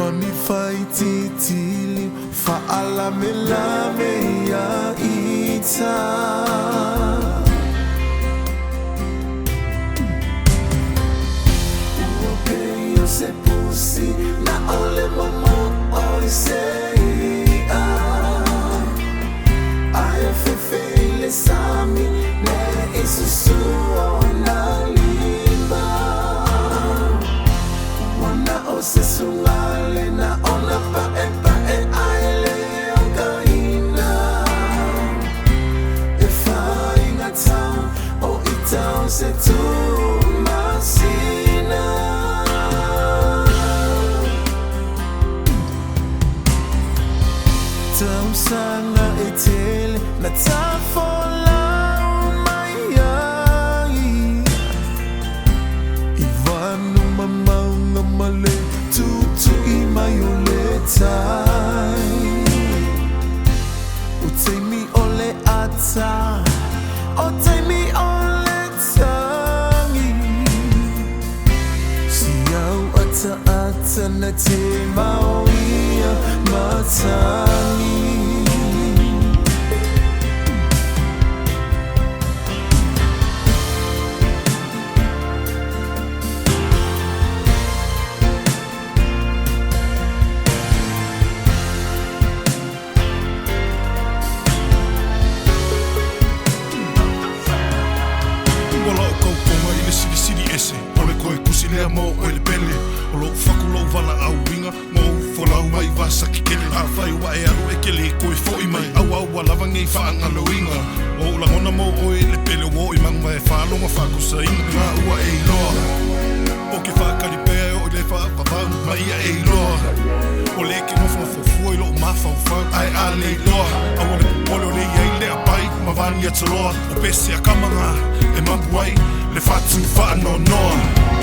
Mani fai titili Fa'ala me lame ya ita Uope yo se pusi Na ole momo oi se Aia fefeile sami Ne isusu ona limba Wana o se sungale na ona pae aile o kaina E fai ngata o itao se tumasina Tausanga etele na tafola umaiai Ivanu mamaunga male tutu imayoletai Utemi ole ata Otemi ole tangi Siau ata na te mauia matangi Lea mo o le pele o lo faku lo vala au winga mo fo lau mai va saki kele a fai wa e alu e kele ko e fo i mai au wa lava ngai fa anga lo winga o la ngona mo o le pele wo i mang vai fa lo ma faku sa inga wa e lo o ke fa ka di pe o le fa va mai e lo o le ke no fo fo lo ma fa ai a le lo o le polo le ye le pai ma van ya tlo o pese a kamanga e ma buai le fatu fa no